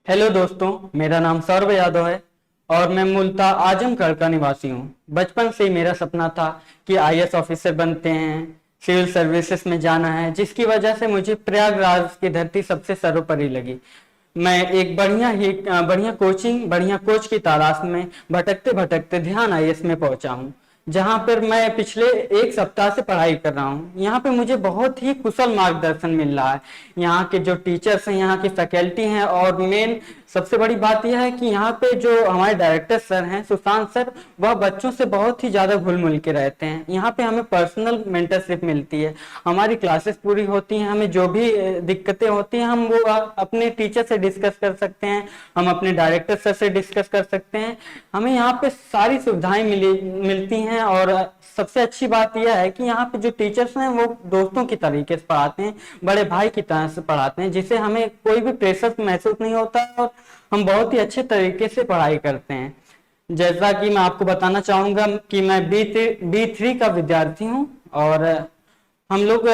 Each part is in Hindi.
हेलो दोस्तों, मेरा नाम सौरभ यादव है और मैं मूलतः आजमगढ़ का निवासी हूँ। बचपन से ही मेरा सपना था कि आईएएस ऑफिसर बनते हैं, सिविल सर्विसेज में जाना है, जिसकी वजह से मुझे प्रयागराज की धरती सबसे सर्वोपरि लगी। मैं एक बढ़िया कोचिंग, बढ़िया कोच की तलाश में भटकते भटकते ध्यान आईएएस में पहुंचा हूँ, जहां पर मैं पिछले एक सप्ताह से पढ़ाई कर रहा हूँ। यहाँ पे मुझे बहुत ही कुशल मार्गदर्शन मिल रहा है। यहाँ के जो टीचर्स हैं, यहाँ की फैकल्टी हैं, और मेन सबसे बड़ी बात यह है कि यहाँ पे जो हमारे डायरेक्टर सर हैं, सुशांत सर, वह बच्चों से बहुत ही ज्यादा घुल मिल के रहते हैं। यहाँ पे हमें पर्सनल मेंटरशिप मिलती है, हमारी क्लासेस पूरी होती हैं, हमें जो भी दिक्कतें होती हैं हम वो अपने टीचर से डिस्कस कर सकते हैं, हम अपने डायरेक्टर सर से डिस्कस कर सकते हैं। हमें यहाँ पे सारी सुविधाएं मिलती हैं, और सबसे अच्छी बात यह है कि यहाँ पे जो टीचर्स हैं वो दोस्तों की तरीके से पढ़ाते हैं, बड़े भाई की तरह से पढ़ाते हैं, जिससे हमें कोई भी प्रेशर महसूस नहीं होता और हम बहुत ही अच्छे तरीके से पढ़ाई करते हैं। जैसा कि मैं आपको बताना चाहूंगा कि मैं बी थ्री का विद्यार्थी हूँ, और हम लोग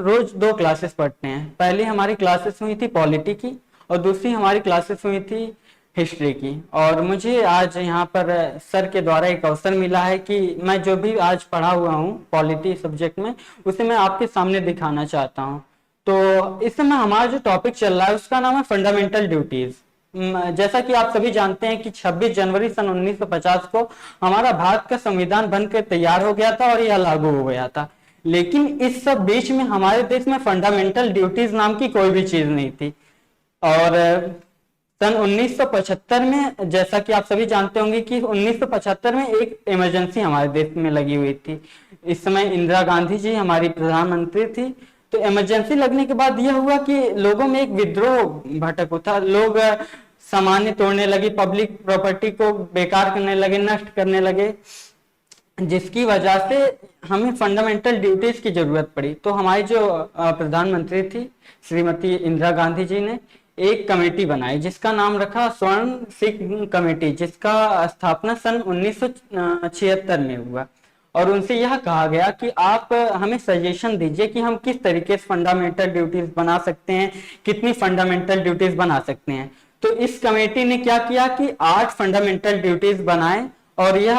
रोज दो क्लासेस पढ़ते हैं। पहली हमारी क्लासेस हुई थी पॉलिटी की, और दूसरी हमारी क्लासेस हुई थी हिस्ट्री की। और मुझे आज यहाँ पर सर के द्वारा एक अवसर मिला है कि मैं जो भी आज पढ़ा हुआ हूँ पॉलिटी सब्जेक्ट में, उसे मैं आपके सामने दिखाना चाहता हूँ। तो इस समय हमारा जो टॉपिक चल रहा है उसका नाम है फंडामेंटल ड्यूटीज। जैसा कि आप सभी जानते हैं कि 26 जनवरी सन 1950 को हमारा भारत का संविधान बनकर तैयार हो गया था और यह लागू हो गया था। लेकिन इस सब बीच में हमारे देश में फंडामेंटल ड्यूटीज नाम की कोई भी चीज नहीं थी। और सन 1975 में, जैसा कि आप सभी जानते होंगे कि 1975 में एक इमरजेंसी हमारे देश में लगी हुई थी। इस समय इंदिरा गांधी जी हमारी प्रधानमंत्री थी। तो इमरजेंसी लगने के बाद यह हुआ कि लोगों में एक विद्रोह भटक उठा। लोग सामान्य तोड़ने लगे, पब्लिक प्रॉपर्टी को बेकार करने लगे, नष्ट करने लगे, जिसकी वजह से हमें फंडामेंटल ड्यूटीज की जरूरत पड़ी। तो हमारी जो प्रधानमंत्री थी श्रीमती इंदिरा गांधी जी ने एक कमेटी बनाई जिसका नाम रखा स्वर्ण सिख कमेटी, जिसका स्थापना सन 1976 में हुआ। और उनसे यह कहा गया कि आप हमें सजेशन दीजिए कि हम किस तरीके से फंडामेंटल ड्यूटीज बना सकते हैं, कितनी फंडामेंटल ड्यूटीज बना सकते हैं। तो इस कमेटी ने क्या किया कि 8 फंडामेंटल ड्यूटीज बनाए, और यह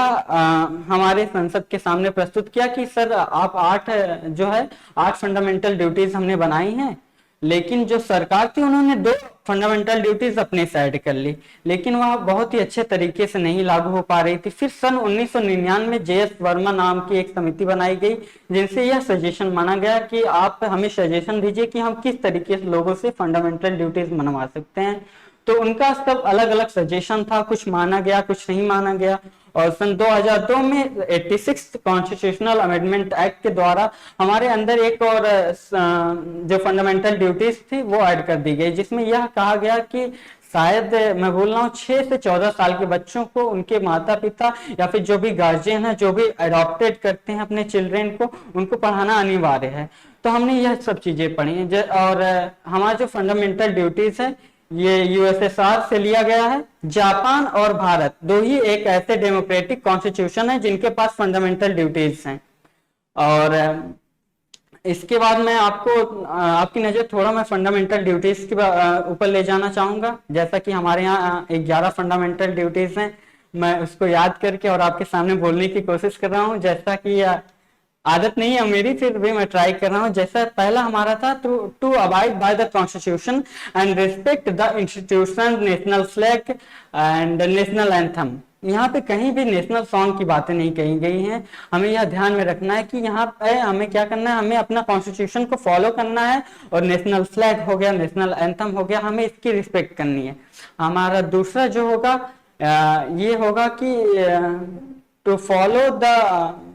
हमारे संसद के सामने प्रस्तुत किया कि सर आप 8 फंडामेंटल ड्यूटीज हमने बनाई हैं। लेकिन जो सरकार थी उन्होंने 2 फंडामेंटल ड्यूटीज अपने साइड कर ली, लेकिन वह बहुत ही अच्छे तरीके से नहीं लागू हो पा रही थी। फिर सन 1999 में जेएस वर्मा नाम की एक समिति बनाई गई, जिनसे यह सजेशन माना गया कि आप हमें सजेशन दीजिए कि हम किस तरीके से लोगों से फंडामेंटल ड्यूटीज मनवा सकते हैं। तो उनका सब अलग अलग सजेशन था, कुछ माना गया, कुछ नहीं माना गया। और सन 2002 में 86 कॉन्स्टिट्यूशनल अमेंडमेंट एक्ट के द्वारा हमारे अंदर एक और जो फंडामेंटल ड्यूटीज थी वो ऐड कर दी गई, जिसमें यह कहा गया कि शायद मैं बोल रहा हूँ 6 से 14 साल के बच्चों को उनके माता पिता या फिर जो भी गार्जियन है, जो भी अडॉप्टेड करते हैं अपने चिल्ड्रेन को, उनको पढ़ाना अनिवार्य है। तो हमने यह सब चीजें पढ़ी। और हमारा जो फंडामेंटल ड्यूटीज है ये यूएसएसआर से लिया गया है। जापान और भारत दो ही एक ऐसे डेमोक्रेटिक कॉन्स्टिट्यूशन है जिनके पास फंडामेंटल ड्यूटीज हैं। और इसके बाद मैं आपको आपकी नजर थोड़ा मैं फंडामेंटल ड्यूटीज के ऊपर ले जाना चाहूंगा। जैसा कि हमारे यहाँ 11 फंडामेंटल ड्यूटीज हैं, मैं उसको याद करके और आपके सामने बोलने की कोशिश कर रहा हूँ। जैसा कि आदत नहीं है मेरी, फिर भी मैं ट्राई कर रहा हूँ। जैसा पहला हमारा था to abide by the constitution and respect the institution, national flag and national anthem. यहाँ पे कहीं भी नेशनल सॉन्ग की बातें नहीं कही गई हैं। हमें यह ध्यान में रखना है कि यहाँ पे हमें क्या करना है, हमें अपना कॉन्स्टिट्यूशन को फॉलो करना है, और नेशनल फ्लैग हो गया, नेशनल एंथम हो गया, हमें इसकी रिस्पेक्ट करनी है। हमारा दूसरा जो होगा ये होगा कि टू फॉलो द,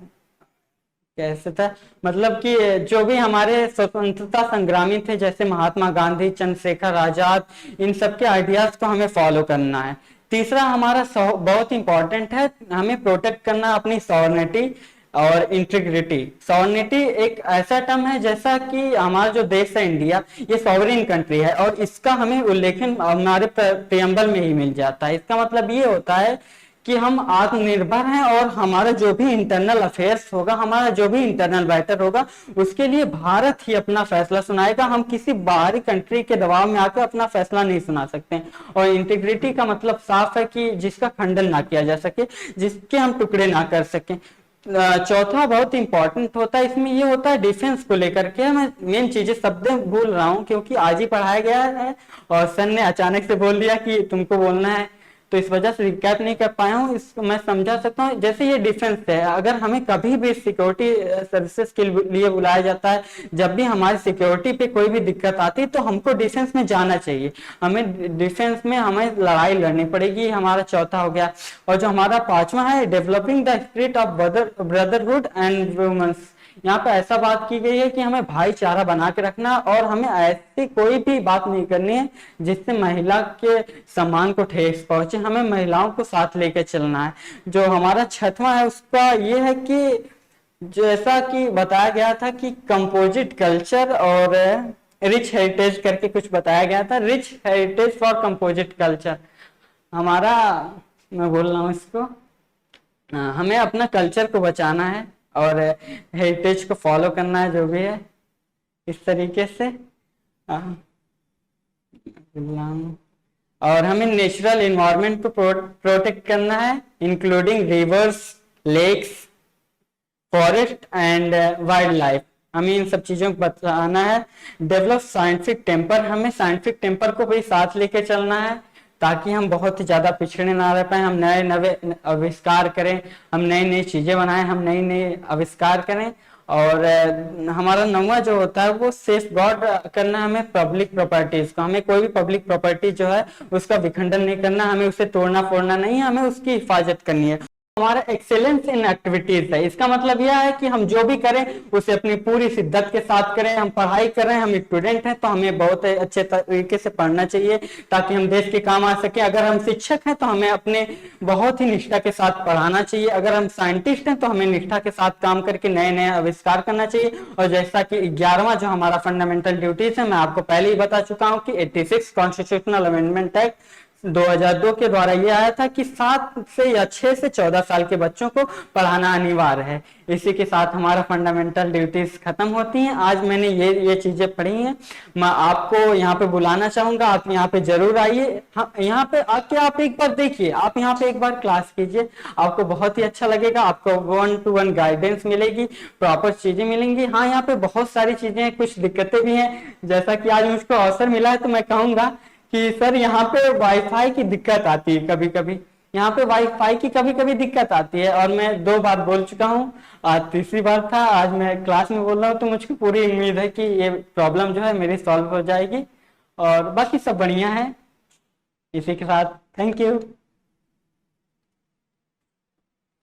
कैसे था, मतलब कि जो भी हमारे स्वतंत्रता संग्रामी थे जैसे महात्मा गांधी, चंद्रशेखर आजाद, इन सब के आइडियाज को हमें फॉलो करना है। तीसरा हमारा बहुत इंपॉर्टेंट है, हमें प्रोटेक्ट करना अपनी सॉवरेनिटी और इंटीग्रिटी। सॉवरेनिटी एक ऐसा टर्म है, जैसा कि हमारा जो देश है इंडिया, ये सॉवरेन कंट्री है, और इसका हमें उल्लेखन हमारे प्रियम्बल में ही मिल जाता है। इसका मतलब ये होता है कि हम आत्मनिर्भर हैं और हमारा जो भी इंटरनल अफेयर्स होगा, हमारा जो भी इंटरनल मैटर होगा, उसके लिए भारत ही अपना फैसला सुनाएगा। हम किसी बाहरी कंट्री के दबाव में आकर अपना फैसला नहीं सुना सकते। और इंटीग्रिटी का मतलब साफ है कि जिसका खंडन ना किया जा सके, जिसके हम टुकड़े ना कर सकें। चौथा बहुत इंपॉर्टेंट होता है, इसमें ये होता है डिफेंस को लेकर के। मैं मेन चीजें शब्द भूल रहा हूँ क्योंकि आज ही पढ़ाया गया है और सर ने अचानक से बोल दिया कि तुमको बोलना है, तो इस वजह से रिकैप नहीं कर पाया हूँ। इसको मैं समझा सकता हूँ। जैसे ये डिफेंस है, अगर हमें कभी भी सिक्योरिटी सर्विसेज के लिए बुलाया जाता है, जब भी हमारी सिक्योरिटी पे कोई भी दिक्कत आती है तो हमको डिफेंस में जाना चाहिए। हमें डिफेंस में हमें लड़ाई लड़नी पड़ेगी। हमारा चौथा हो गया। और जो हमारा पांचवा है, developing the spirit of brotherhood and women's. यहाँ पे ऐसा बात की गई है कि हमें भाईचारा बना के रखना और हमें ऐसी कोई भी बात नहीं करनी है जिससे महिला के सम्मान को ठेस पहुंचे। हमें महिलाओं को साथ लेकर चलना है। जो हमारा छठवां है उसका ये है कि जैसा कि बताया गया था कि कंपोजिट कल्चर और रिच हेरिटेज करके कुछ बताया गया था। Rich heritage for composite culture हमारा, मैं बोल रहा हूँ इसको, हमें अपना कल्चर को बचाना है और हेरिटेज को फॉलो करना है, जो भी है इस तरीके से। और हमें नेचुरल एनवायरनमेंट को प्रोटेक्ट करना है, including rivers, lakes, forest and wildlife. हमें इन सब चीजों को बताना है। डेवलप साइंटिफिक टेम्पर, हमें साइंटिफिक टेम्पर को भी साथ लेके चलना है ताकि हम बहुत ही ज्यादा पिछड़े ना रह पाए। हम नए नए आविष्कार करें, हम नई नई चीजें बनाएं, हम नई नई आविष्कार करें। और हमारा नौवां जो होता है वो सेफ गार्ड करना। हमें पब्लिक प्रॉपर्टीज को, हमें कोई भी पब्लिक प्रॉपर्टी जो है उसका विखंडन नहीं करना, हमें उसे तोड़ना फोड़ना नहीं है, हमें उसकी हिफाजत करनी है। हमारा एक्सेलेंस इन एक्टिविटीज है। इसका मतलब यह है कि हम जो भी करें उसे अपनी पूरी शिद्दत के साथ करें। हम पढ़ाई कर रहे हैं, हम स्टूडेंट हैं, तो हमें बहुत अच्छे तरीके से पढ़ना चाहिए ताकि हम देश के काम आ सके। अगर हम शिक्षक हैं तो हमें अपने बहुत ही निष्ठा के साथ पढ़ाना चाहिए। अगर हम साइंटिस्ट हैं तो हमें निष्ठा के साथ काम करके नए नए आविष्कार करना चाहिए। और जैसा कि 11वां जो हमारा फंडामेंटल ड्यूटीज है, मैं आपको पहले ही बता चुका हूँ कि 86 कॉन्स्टिट्यूशनल अमेंडमेंट एक्ट 2002 के द्वारा ये आया था कि 7 से या 6 से 14 साल के बच्चों को पढ़ाना अनिवार्य है। इसी के साथ हमारा फंडामेंटल ड्यूटीज खत्म होती हैं। आज मैंने ये चीजें पढ़ी हैं। मैं आपको यहाँ पे बुलाना चाहूंगा, आप यहाँ पे जरूर आइए। हाँ, यहाँ पे आके आप एक बार देखिए, आप यहाँ पे एक बार क्लास कीजिए, आपको बहुत ही अच्छा लगेगा। आपको 1-to-1 गाइडेंस मिलेगी, प्रॉपर चीजें मिलेंगी। हाँ, यहाँ पे बहुत सारी चीजें, कुछ दिक्कतें भी हैं। जैसा कि आज मुझको अवसर मिला है तो मैं कहूंगा कि सर यहाँ पे वाईफाई की दिक्कत आती है कभी कभी, यहाँ पे वाईफाई की कभी कभी दिक्कत आती है। और मैं 2 बार बोल चुका हूँ, आज तीसरी बार था, आज मैं क्लास में बोल रहा हूँ। तो मुझको पूरी उम्मीद है कि ये प्रॉब्लम जो है मेरी सॉल्व हो जाएगी और बाकी सब बढ़िया है। इसी के साथ थैंक यू।